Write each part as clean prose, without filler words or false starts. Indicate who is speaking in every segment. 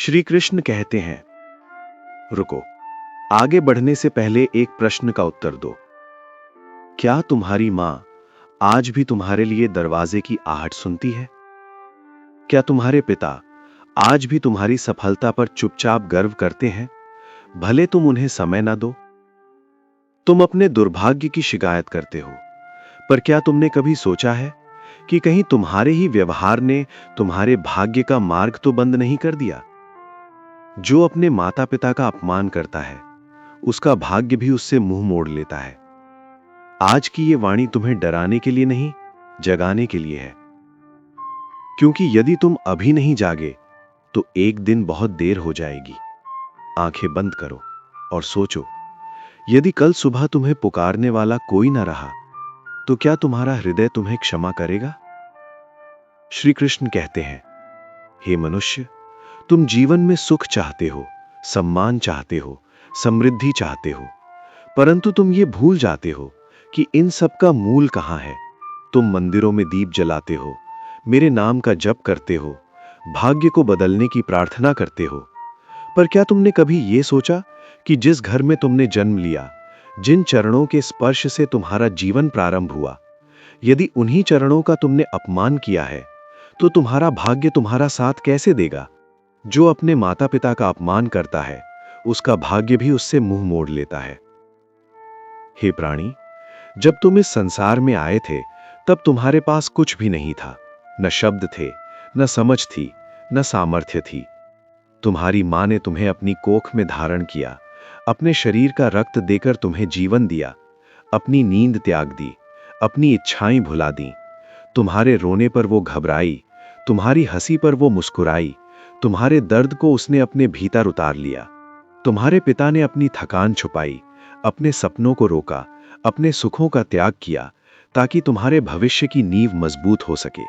Speaker 1: श्री कृष्ण कहते हैं, रुको, आगे बढ़ने से पहले एक प्रश्न का उत्तर दो। क्या तुम्हारी मां आज भी तुम्हारे लिए दरवाजे की आहट सुनती है? क्या तुम्हारे पिता आज भी तुम्हारी सफलता पर चुपचाप गर्व करते हैं, भले तुम उन्हें समय ना दो? तुम अपने दुर्भाग्य की शिकायत करते हो, पर क्या तुमने कभी सोचा है कि कहीं तुम्हारे ही व्यवहार ने तुम्हारे भाग्य का मार्ग तो बंद नहीं कर दिया? जो अपने माता पिता का अपमान करता है, उसका भाग्य भी उससे मुंह मोड़ लेता है। आज की ये वाणी तुम्हें डराने के लिए नहीं, जगाने के लिए है। क्योंकि यदि तुम अभी नहीं जागे तो एक दिन बहुत देर हो जाएगी। आंखें बंद करो और सोचो, यदि कल सुबह तुम्हें पुकारने वाला कोई ना रहा तो क्या तुम्हारा हृदय तुम्हें क्षमा करेगा? श्री कृष्ण कहते हैं, हे मनुष्य, तुम जीवन में सुख चाहते हो, सम्मान चाहते हो, समृद्धि चाहते हो, परंतु तुम ये भूल जाते हो कि इन सब का मूल कहां है। तुम मंदिरों में दीप जलाते हो, मेरे नाम का जप करते हो, भाग्य को बदलने की प्रार्थना करते हो, पर क्या तुमने कभी यह सोचा कि जिस घर में तुमने जन्म लिया, जिन चरणों के स्पर्श से तुम्हारा जीवन प्रारंभ हुआ, यदि उन्हीं चरणों का तुमने अपमान किया है तो तुम्हारा भाग्य तुम्हारा साथ कैसे देगा? जो अपने माता पिता का अपमान करता है, उसका भाग्य भी उससे मुंह मोड़ लेता है। हे प्राणी, जब तुम इस संसार में आए थे तब तुम्हारे पास कुछ भी नहीं था। न शब्द थे, न समझ थी, न सामर्थ्य थी। तुम्हारी मां ने तुम्हें अपनी कोख में धारण किया, अपने शरीर का रक्त देकर तुम्हें जीवन दिया, अपनी नींद त्याग दी, अपनी इच्छाएं भुला दी। तुम्हारे रोने पर वो घबराई, तुम्हारी हंसी पर वो मुस्कुराई, तुम्हारे दर्द को उसने अपने भीतर उतार लिया। तुम्हारे पिता ने अपनी थकान छुपाई, अपने सपनों को रोका, अपने सुखों का त्याग किया, ताकि तुम्हारे भविष्य की नींव मजबूत हो सके।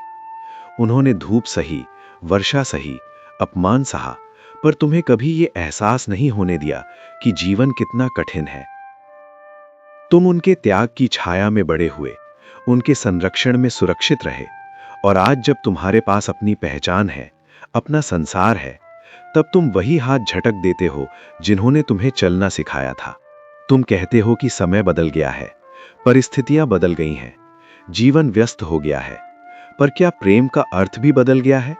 Speaker 1: उन्होंने धूप सही, वर्षा सही, अपमान सहा, पर तुम्हें कभी ये एहसास नहीं होने दिया कि जीवन कितना कठिन है। तुम उनके त्याग की छाया में बड़े हुए, उनके संरक्षण में सुरक्षित रहे, और आज जब तुम्हारे पास अपनी पहचान है, अपना संसार है, तब तुम वही हाथ झटक देते हो जिन्होंने तुम्हें चलना सिखाया था। तुम कहते हो कि समय बदल गया है, परिस्थितियां बदल गई हैं, जीवन व्यस्त हो गया है, पर क्या प्रेम का अर्थ भी बदल गया है?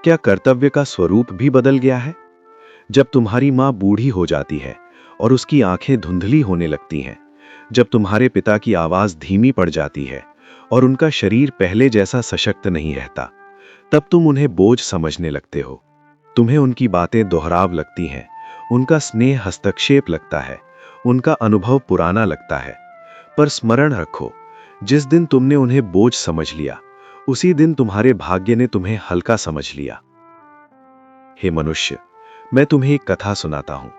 Speaker 1: क्या कर्तव्य का स्वरूप भी बदल गया है? जब तुम्हारी मां बूढ़ी हो जाती है और उसकी आंखें धुंधली होने लगती हैं, जब तुम्हारे पिता की आवाज धीमी पड़ जाती है और उनका शरीर पहले जैसा सशक्त नहीं रहता, तब तुम उन्हें बोझ समझने लगते हो। तुम्हें उनकी बातें दोहराव लगती हैं, उनका स्नेह हस्तक्षेप लगता है, उनका अनुभव पुराना लगता है। पर स्मरण रखो, जिस दिन तुमने उन्हें बोझ समझ लिया, उसी दिन तुम्हारे भाग्य ने तुम्हें हल्का समझ लिया। हे मनुष्य, मैं तुम्हें एक कथा सुनाता हूं।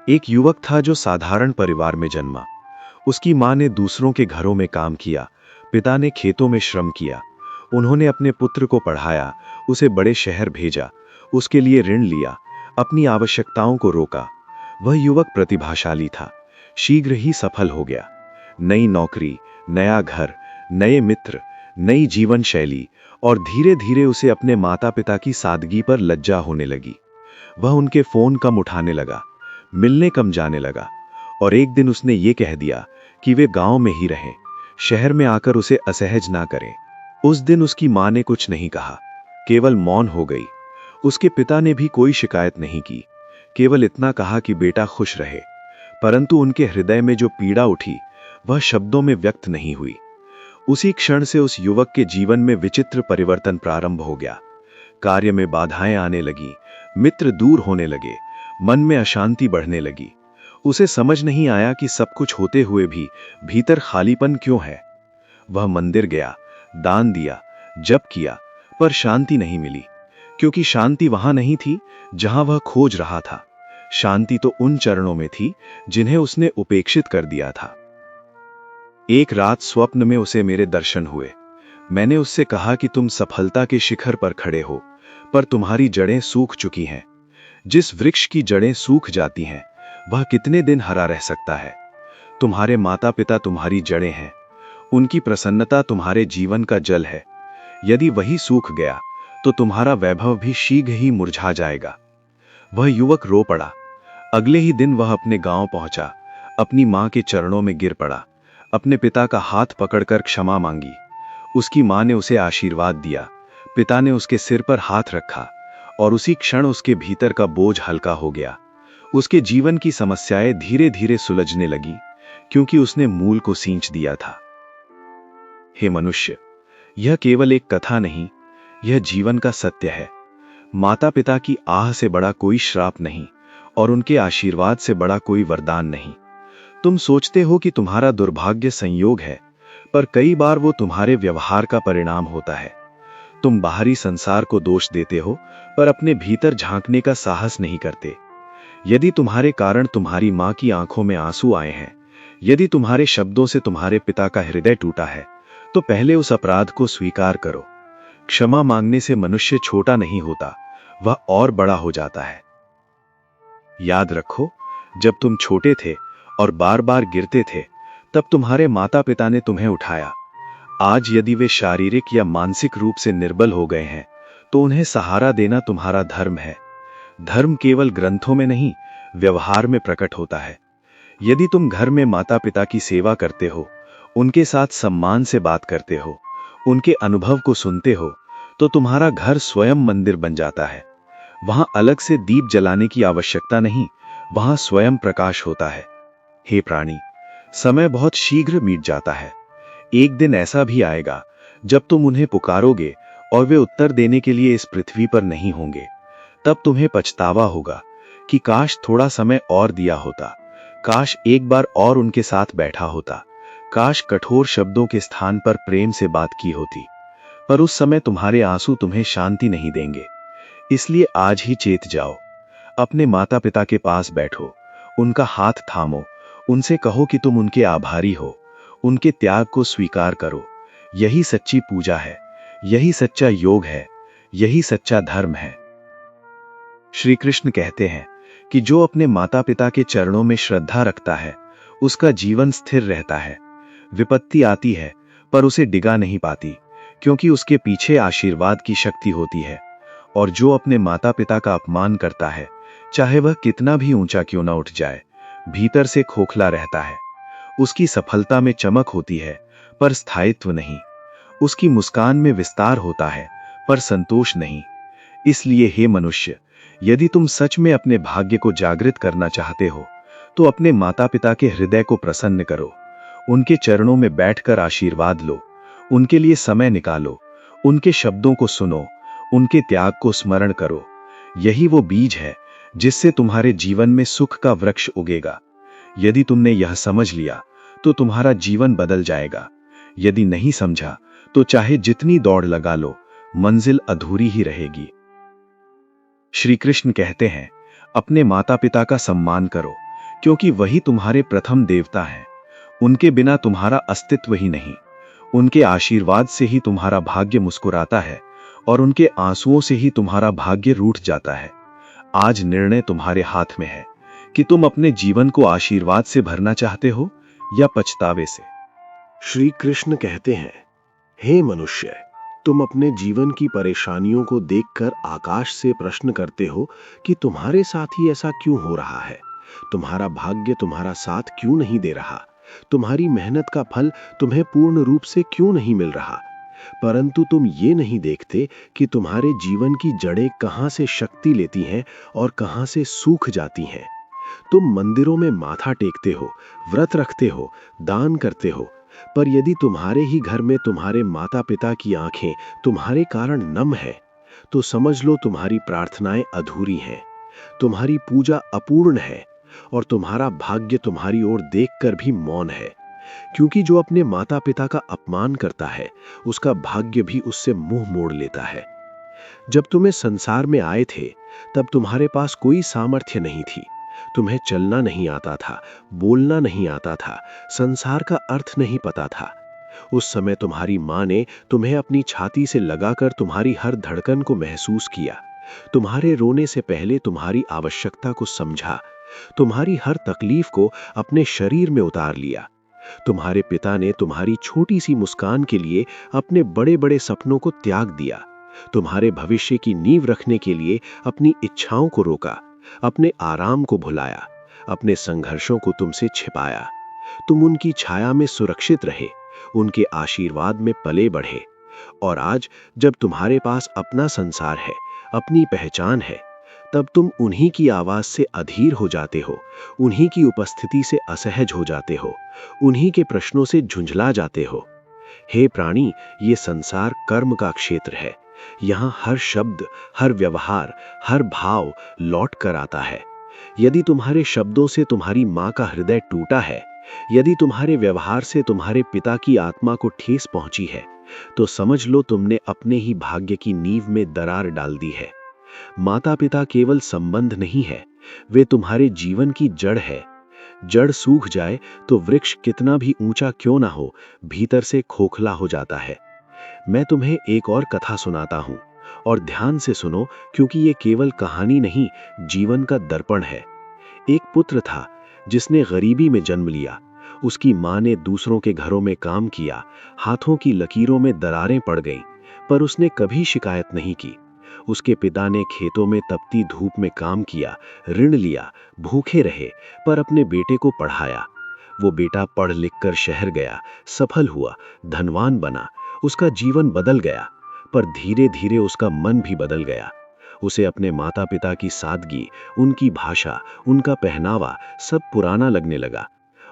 Speaker 1: एक युवक था जो साधारण परिवार में जन्मा। उसकी मां ने दूसरों के घरों में काम किया, पिता ने खेतों में श्रम किया। उन्होंने अपने पुत्र को पढ़ाया, उसे बड़े शहर भेजा, उसके लिए ऋण लिया, अपनी आवश्यकताओं को रोका। वह युवक प्रतिभाशाली था, शीघ्र ही सफल हो गया। नई नौकरी, नया घर, नए मित्र, नई जीवन शैली, और धीरे धीरे उसे अपने माता पिता की सादगी पर लज्जा होने लगी। वह उनके फोन कम उठाने लगा, मिलने कम जाने लगा, और एक दिन उसने ये कह दिया कि वे गांव में ही रहें, शहर में आकर उसे असहज ना करें। उस दिन उसकी मां ने कुछ नहीं कहा, केवल मौन हो गई। उसके पिता ने भी कोई शिकायत नहीं की, केवल इतना कहा कि बेटा खुश रहे। परंतु उनके हृदय में जो पीड़ा उठी, वह शब्दों में व्यक्त नहीं हुई। उसी क्षण से उस युवक के जीवन में विचित्र परिवर्तन प्रारंभ हो गया। कार्य में बाधाएं आने लगी, मित्र दूर होने लगे, मन में अशांति बढ़ने लगी। उसे समझ नहीं आया कि सब कुछ होते हुए भी भीतर खालीपन क्यों है। वह मंदिर गया, दान दिया, जप किया, पर शांति नहीं मिली, क्योंकि शांति वहां नहीं थी जहां वह खोज रहा था। शांति तो उन चरणों में थी जिन्हें उसने उपेक्षित कर दिया था। एक रात स्वप्न में उसे मेरे दर्शन हुए। मैंने उससे कहा कि तुम सफलता के शिखर पर खड़े हो, पर तुम्हारी जड़ें सूख चुकी हैं। जिस वृक्ष की जड़ें सूख जाती हैं, वह कितने दिन हरा रह सकता है? तुम्हारे माता पिता तुम्हारी जड़ें हैं, उनकी प्रसन्नता तुम्हारे जीवन का जल है। यदि वही सूख गया तो तुम्हारा वैभव भी शीघ्र ही मुरझा जाएगा। वह युवक रो पड़ा। अगले ही दिन वह अपने गांव पहुंचा, अपनी मां के चरणों में गिर पड़ा, अपने पिता का हाथ पकड़कर क्षमा मांगी। उसकी मां ने उसे आशीर्वाद दिया, पिता ने उसके सिर पर हाथ रखा और उसी क्षण उसके भीतर का बोझ हल्का हो गया। उसके जीवन की समस्याएं धीरे धीरे सुलझने लगी, क्योंकि उसने मूल को सींच दिया था। हे मनुष्य, यह केवल एक कथा नहीं, यह जीवन का सत्य है। माता पिता की आह से बड़ा कोई श्राप नहीं और उनके आशीर्वाद से बड़ा कोई वरदान नहीं। तुम सोचते हो कि तुम्हारा दुर्भाग्य संयोग है, पर कई बार वो तुम्हारे व्यवहार का परिणाम होता है। तुम बाहरी संसार को दोष देते हो, पर अपने भीतर झांकने का साहस नहीं करते। यदि तुम्हारे कारण तुम्हारी मां की आंखों में आंसू आए हैं, यदि तुम्हारे शब्दों से तुम्हारे पिता का हृदय टूटा है, तो पहले उस अपराध को स्वीकार करो। क्षमा मांगने से मनुष्य छोटा नहीं होता, वह और बड़ा हो जाता है। याद रखो, जब तुम छोटे थे और बार बार गिरते थे, तब तुम्हारे माता पिता ने तुम्हें उठाया। आज यदि वे शारीरिक या मानसिक रूप से निर्बल हो गए हैं, तो उन्हें सहारा देना तुम्हारा धर्म है। धर्म केवल ग्रंथों में नहीं, व्यवहार में प्रकट होता है। यदि तुम घर में माता पिता की सेवा करते हो, उनके साथ सम्मान से बात करते हो, उनके अनुभव को सुनते हो, तो तुम्हारा घर स्वयं मंदिर बन जाता है। वहां अलग से दीप जलाने की आवश्यकता नहीं, वहां स्वयं प्रकाश होता है। हे प्राणी, समय बहुत शीघ्र बीत जाता है। एक दिन ऐसा भी आएगा जब तुम उन्हें पुकारोगे और वे उत्तर देने के लिए इस पृथ्वी पर नहीं होंगे। तब तुम्हें पछतावा होगा कि काश थोड़ा समय और दिया होता, काश एक बार और उनके साथ बैठा होता, काश कठोर शब्दों के स्थान पर प्रेम से बात की होती। पर उस समय तुम्हारे आंसू तुम्हें शांति नहीं देंगे। इसलिए आज ही चेत जाओ, अपने माता पिता के पास बैठो, उनका हाथ थामो, उनसे कहो कि तुम उनके आभारी हो, उनके त्याग को स्वीकार करो। यही सच्ची पूजा है, यही सच्चा योग है, यही सच्चा धर्म है। श्री कृष्ण कहते हैं कि जो अपने माता पिता के चरणों में श्रद्धा रखता है, उसका जीवन स्थिर रहता है। विपत्ति आती है, पर उसे डिगा नहीं पाती, क्योंकि उसके पीछे आशीर्वाद की शक्ति होती है। और जो अपने माता पिता का अपमान करता है, चाहे वह कितना भी ऊंचा क्यों ना उठ जाए, भीतर से खोखला रहता है। उसकी सफलता में चमक होती है, पर स्थायित्व नहीं। उसकी मुस्कान में विस्तार होता है, पर संतोष नहीं। इसलिए हे मनुष्य, यदि तुम सच में अपने भाग्य को जागृत करना चाहते हो, तो अपने माता पिता के हृदय को प्रसन्न करो। उनके चरणों में बैठकर आशीर्वाद लो, उनके लिए समय निकालो, उनके शब्दों को सुनो, उनके त्याग को स्मरण करो। यही वो बीज है जिससे तुम्हारे जीवन में सुख का वृक्ष उगेगा। यदि तुमने यह समझ लिया, तो तुम्हारा जीवन बदल जाएगा। यदि नहीं समझा, तो चाहे जितनी दौड़ लगा लो, मंजिल अधूरी ही रहेगी। श्री कृष्ण कहते हैं, अपने माता पिता का सम्मान करो, क्योंकि वही तुम्हारे प्रथम देवता हैं। उनके बिना तुम्हारा अस्तित्व ही नहीं। उनके आशीर्वाद से ही तुम्हारा भाग्य मुस्कुराता है और उनके आंसुओं से ही तुम्हारा भाग्य रूठ जाता है। आज निर्णय तुम्हारे हाथ में है कि तुम अपने जीवन को आशीर्वाद से भरना चाहते हो या पछतावे से।
Speaker 2: श्री कृष्ण कहते हैं, हे मनुष्य, तुम अपने जीवन की परेशानियों को देखकर आकाश से प्रश्न करते हो कि तुम्हारे साथ ही ऐसा क्यों हो रहा है, तुम्हारा भाग्य तुम्हारा साथ क्यों नहीं दे रहा, तुम्हारी मेहनत का फल तुम्हें पूर्ण रूप से क्यों नहीं मिल रहा। परंतु तुम ये नहीं देखते कि तुम्हारे जीवन की जड़ें कहां से शक्ति लेती हैं और कहां से सूख जाती हैं। तुम मंदिरों में माथा टेकते हो, व्रत रखते हो, दान करते हो, पर यदि तुम्हारे ही घर में तुम्हारे माता पिता की आंखें तुम्हारे कारण नम है, तो समझ लो तुम्हारी प्रार्थनाएं अधूरी हैं, तुम्हारी पूजा अपूर्ण है और तुम्हारा भाग्य तुम्हारी ओर देखकर भी मौन है। क्योंकि जो अपने माता पिता का अपमान करता है, उसका भाग्य भी उससे मुंह मोड़ लेता है। जब तुम्हें संसार में आए थे, तब तुम्हारे पास कोई सामर्थ्य नहीं थी। तुम्हें चलना नहीं आता था, बोलना नहीं आता था, संसार का अर्थ नहीं पता था। उस समय तुम्हारी मां ने तुम्हें अपनी छाती से लगाकर तुम्हारी हर धड़कन को महसूस किया, तुम्हारे रोने से पहले तुम्हारी आवश्यकता को समझा, तुम्हारी हर तकलीफ को अपने शरीर में उतार लिया। तुम्हारे पिता ने तुम्हारी छोटी सी मुस्कान के लिए अपने बड़े बड़े सपनों को त्याग दिया, तुम्हारे भविष्य की नींव रखने के लिए अपनी इच्छाओं को रोका, अपने आराम को भुलाया, अपने संघर्षों को तुमसे छिपाया। तुम उनकी छाया में सुरक्षित रहे, उनके आशीर्वाद में पले बढ़े। और आज जब तुम्हारे पास अपना संसार है, अपनी पहचान है, तब तुम उन्हीं की आवाज से अधीर हो जाते हो, उन्हीं की उपस्थिति से असहज हो जाते हो, उन्हीं के प्रश्नों से झुंझला जाते हो। हे प्राणी, ये संसार कर्म का क्षेत्र है। यहाँ हर शब्द, हर व्यवहार, हर भाव लौट कर आता है। यदि तुम्हारे शब्दों से तुम्हारी माँ का हृदय टूटा है, यदि तुम्हारे व्यवहार से तुम्हारे पिता की आत्मा को ठेस पहुंची है, तो समझ लो तुमने अपने ही भाग्य की नींव में दरार डाल दी है। माता पिता केवल संबंध नहीं है, वे तुम्हारे जीवन की जड़ है। जड़ सूख जाए तो वृक्ष कितना भी ऊंचा क्यों ना हो, भीतर से खोखला हो जाता है। मैं तुम्हें एक और कथा सुनाता हूं, और ध्यान से सुनो, क्योंकि ये केवल कहानी नहीं, जीवन का दर्पण है। एक पुत्र था जिसने गरीबी में जन्म लिया। उसकी मां ने दूसरों के घरों में काम किया, हाथों की लकीरों में दरारें पड़ गईं, पर उसने कभी शिकायत नहीं की। उसके पिता ने खेतों में तपती धूप में काम किया, ऋण लिया, भूखे रहे, पर अपने बेटे को पढ़ाया। वो बेटा पढ़ लिख कर शहर गया, सफल हुआ, धनवान बना, उसका जीवन बदल गया। पर धीरे धीरे उसका मन भी बदल गया। उसे अपने माता पिता की सादगी, उनकी भाषा, उनका पहनावा सब पुराना लगने लगा।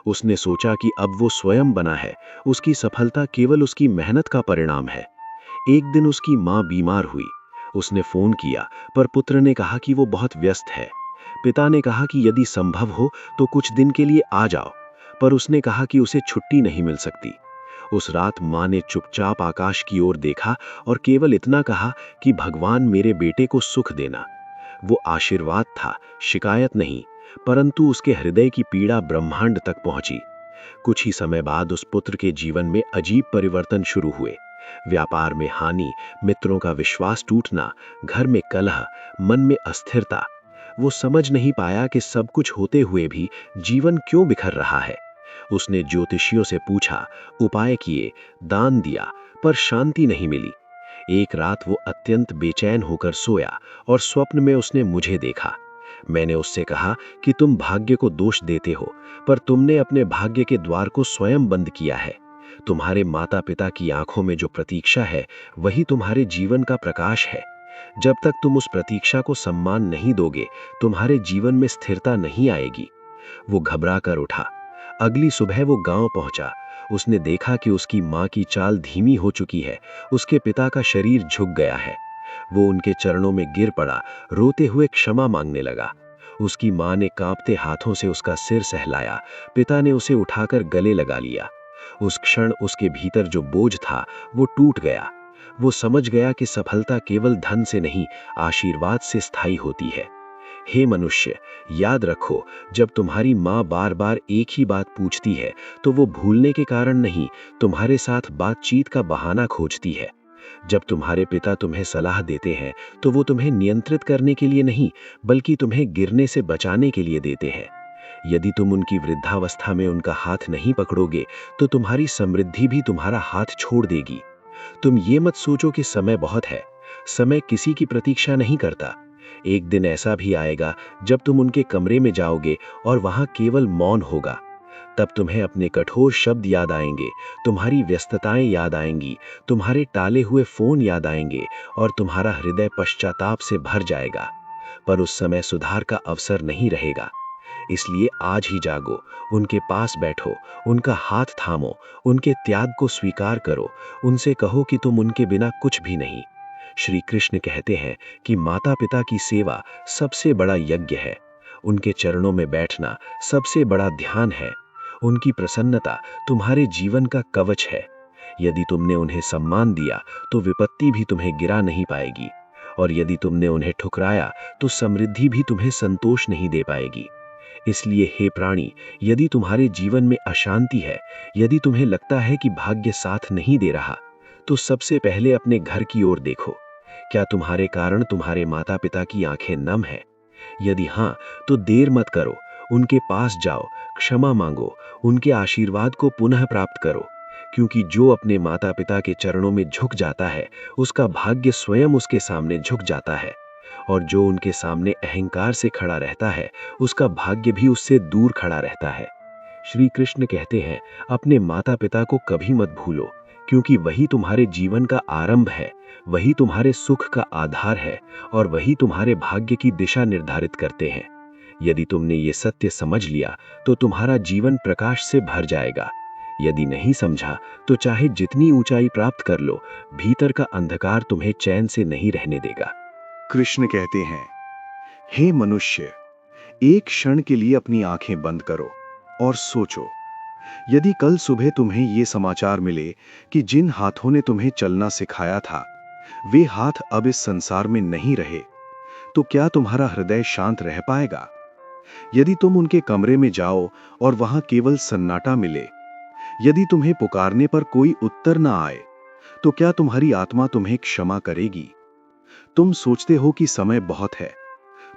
Speaker 2: उसने सोचा कि अब वो स्वयं बना है, उसकी सफलता केवल उसकी मेहनत का परिणाम है। एक दिन उसकी मां बीमार हुई। उसने फोन किया, पर पुत्र ने कहा कि वो बहुत व्यस्त है। पिता ने कहा कि यदि संभव हो तो कुछ दिन के लिए आ जाओ, पर उसने कहा कि उसे छुट्टी नहीं मिल सकती। उस रात मां ने चुपचाप आकाश की ओर देखा और केवल इतना कहा कि भगवान मेरे बेटे को सुख देना। वो आशीर्वाद था, शिकायत नहीं, परंतु उसके हृदय की पीड़ा ब्रह्मांड तक पहुंची। कुछ ही समय बाद उस पुत्र के जीवन में अजीब परिवर्तन शुरू हुए। व्यापार में हानि, मित्रों का विश्वास टूटना, घर में कलह, मन में अस्थिरता। वो समझ नहीं पाया कि सब कुछ होते हुए भी जीवन क्यों बिखर रहा है। उसने ज्योतिषियों से पूछा, उपाय किए, दान दिया, पर शांति नहीं मिली। एक रात वो अत्यंत बेचैन होकर सोया और स्वप्न में उसने मुझे देखा। मैंने उससे कहा कि तुम भाग्य को दोष देते हो, पर तुमने अपने भाग्य के द्वार को स्वयं बंद किया है। तुम्हारे माता पिता की आंखों में जो प्रतीक्षा है, वही तुम्हारे जीवन का प्रकाश है। जब तक तुम उस प्रतीक्षा को सम्मान नहीं दोगे, तुम्हारे जीवन में स्थिरता नहीं आएगी। वो घबरा कर उठा। अगली सुबह वो गांव पहुंचा। उसने देखा कि उसकी मां की चाल धीमी हो चुकी है, उसके पिता का शरीर झुक गया है। वो उनके चरणों में गिर पड़ा, रोते हुए क्षमा मांगने लगा। उसकी मां ने कांपते हाथों से उसका सिर सहलाया, पिता ने उसे उठाकर गले लगा लिया। उस क्षण उसके भीतर जो बोझ था, वो टूट गया। वो समझ गया कि सफलता केवल धन से नहीं, आशीर्वाद से स्थायी होती है। हे मनुष्य, याद रखो, जब तुम्हारी माँ बार बार एक ही बात पूछती है, तो वो भूलने के कारण नहीं, तुम्हारे साथ बातचीत का बहाना खोजती है। जब तुम्हारे पिता तुम्हें सलाह देते हैं, तो वो तुम्हें नियंत्रित करने के लिए नहीं, बल्कि तुम्हें गिरने से बचाने के लिए देते हैं। यदि तुम उनकी वृद्धावस्था में उनका हाथ नहीं पकड़ोगे, तो तुम्हारी समृद्धि भी तुम्हारा हाथ छोड़ देगी। तुम ये मत सोचो कि समय बहुत है। समय किसी की प्रतीक्षा नहीं करता। एक दिन ऐसा भी आएगा जब तुम उनके कमरे में जाओगे और वहां केवल मौन होगा। तब तुम्हें अपने कठोर शब्द याद आएंगे, तुम्हारी व्यस्तताएं याद आएंगी, तुम्हारे टाले हुए फोन याद आएंगे, और तुम्हारा हृदय पश्चाताप से भर जाएगा। पर उस समय सुधार का अवसर नहीं रहेगा। इसलिए आज ही जागो, उनके पास बैठो, उनका हाथ थामो, उनके त्याग को स्वीकार करो, उनसे कहो कि तुम उनके बिना कुछ भी नहीं। श्री कृष्ण कहते हैं कि माता पिता की सेवा सबसे बड़ा यज्ञ है। उनके चरणों में बैठना सबसे बड़ा ध्यान है। उनकी प्रसन्नता तुम्हारे जीवन का कवच है। यदि तुमने उन्हें सम्मान दिया, तो विपत्ति भी तुम्हें गिरा नहीं पाएगी, और यदि तुमने उन्हें ठुकराया, तो समृद्धि भी तुम्हें संतोष नहीं दे पाएगी। इसलिए हे प्राणी, यदि तुम्हारे जीवन में अशांति है, यदि तुम्हें लगता है कि भाग्य साथ नहीं दे रहा, तो सबसे पहले अपने घर की ओर देखो। क्या तुम्हारे कारण तुम्हारे माता पिता की आंखें नम हैं? यदि हां, तो देर मत करो, उनके पास जाओ, क्षमा मांगो, उनके आशीर्वाद को पुनः प्राप्त करो। क्योंकि जो अपने माता पिता के चरणों में झुक जाता है, उसका भाग्य स्वयं उसके सामने झुक जाता है। और जो उनके सामने अहंकार से खड़ा रहता है उसका भाग्य भी उससे दूर खड़ा रहता है। श्री कृष्ण कहते हैं, अपने माता पिता को कभी मत भूलो, क्योंकि वही तुम्हारे जीवन का आरंभ है, वही तुम्हारे सुख का आधार है और वही तुम्हारे भाग्य की दिशा निर्धारित करते हैं। यदि तुमने ये सत्य समझ लिया तो तुम्हारा जीवन प्रकाश से भर जाएगा। यदि नहीं समझा तो चाहे जितनी ऊंचाई प्राप्त कर लो, भीतर का अंधकार तुम्हें चैन से नहीं रहने देगा।
Speaker 1: कृष्ण कहते हैं, हे मनुष्य, एक क्षण के लिए अपनी आंखें बंद करो और सोचो, यदि कल सुबह तुम्हें ये समाचार मिले कि जिन हाथों ने तुम्हें चलना सिखाया था वे हाथ अब इस संसार में नहीं रहे, तो क्या तुम्हारा हृदय शांत रह पाएगा? यदि तुम उनके कमरे में जाओ और वहां केवल सन्नाटा मिले, यदि तुम्हें पुकारने पर कोई उत्तर ना आए, तो क्या तुम्हारी आत्मा तुम्हें क्षमा करेगी? तुम सोचते हो कि समय बहुत है,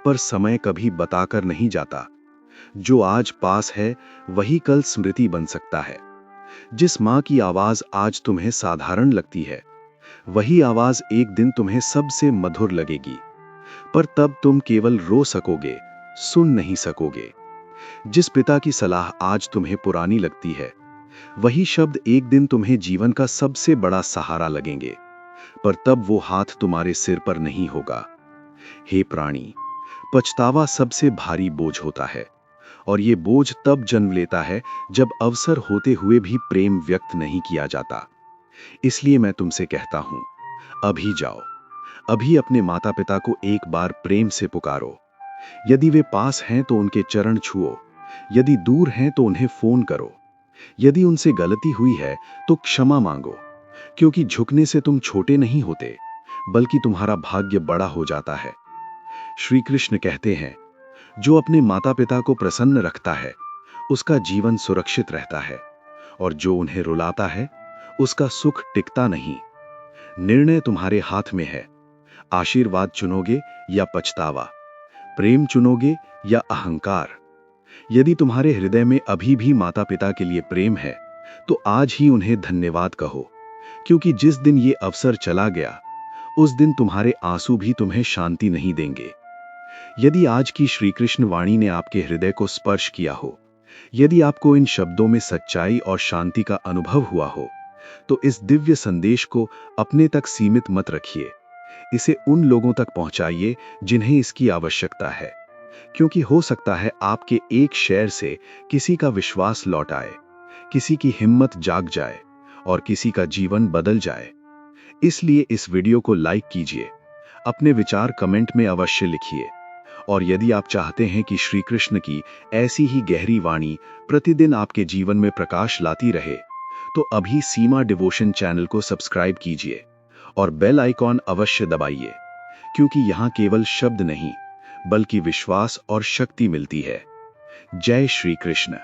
Speaker 1: पर समय कभी बताकर नहीं जाता। जो आज पास है वही कल स्मृति बन सकता है। जिस मां की आवाज आज तुम्हें साधारण लगती है, वही आवाज एक दिन तुम्हें सबसे मधुर लगेगी। पर तब तुम केवल रो सकोगे, सुन नहीं सकोगे। जिस पिता की सलाह आज तुम्हें पुरानी लगती है, वही शब्द एक दिन तुम्हें जीवन का सबसे बड़ा सहारा लगेंगे। पर तब वो हाथ तुम्हारे सिर पर नहीं होगा। हे प्राणी, पछतावा सबसे भारी बोझ होता है, और ये बोझ तब जन्म लेता है जब अवसर होते हुए भी प्रेम व्यक्त नहीं किया जाता। इसलिए मैं तुमसे कहता हूं, अभी जाओ, अभी अपने माता पिता को एक बार प्रेम से पुकारो। यदि वे पास हैं तो उनके चरण छुओ, यदि दूर हैं तो उन्हें फोन करो। यदि उनसे गलती हुई है तो क्षमा मांगो, क्योंकि झुकने से तुम छोटे नहीं होते, बल्कि तुम्हारा भाग्य बड़ा हो जाता है। श्री कृष्ण कहते हैं, जो अपने माता पिता को प्रसन्न रखता है उसका जीवन सुरक्षित रहता है, और जो उन्हें रुलाता है उसका सुख टिकता नहीं। निर्णय तुम्हारे हाथ में है। आशीर्वाद चुनोगे या पछतावा, प्रेम चुनोगे या अहंकार। यदि तुम्हारे हृदय में अभी भी माता पिता के लिए प्रेम है तो आज ही उन्हें धन्यवाद कहो, क्योंकि जिस दिन ये अवसर चला गया उस दिन तुम्हारे आंसू भी तुम्हें शांति नहीं देंगे। यदि आज की श्री कृष्ण वाणी ने आपके हृदय को स्पर्श किया हो, यदि आपको इन शब्दों में सच्चाई और शांति का अनुभव हुआ हो, तो इस दिव्य संदेश को अपने तक सीमित मत रखिए। इसे उन लोगों तक पहुंचाइए जिन्हें इसकी आवश्यकता है, क्योंकि हो सकता है आपके एक शेयर से किसी का विश्वास लौट आए, किसी की हिम्मत जाग जाए और किसी का जीवन बदल जाए। इसलिए इस वीडियो को लाइक कीजिए, अपने विचार कमेंट में अवश्य लिखिए, और यदि आप चाहते हैं कि श्री कृष्ण की ऐसी ही गहरी वाणी प्रतिदिन आपके जीवन में प्रकाश लाती रहे, तो अभी सीमा डिवोशन चैनल को सब्सक्राइब कीजिए और बेल आइकॉन अवश्य दबाइए, क्योंकि यहाँ केवल शब्द नहीं बल्कि विश्वास और शक्ति मिलती है। जय श्री कृष्ण।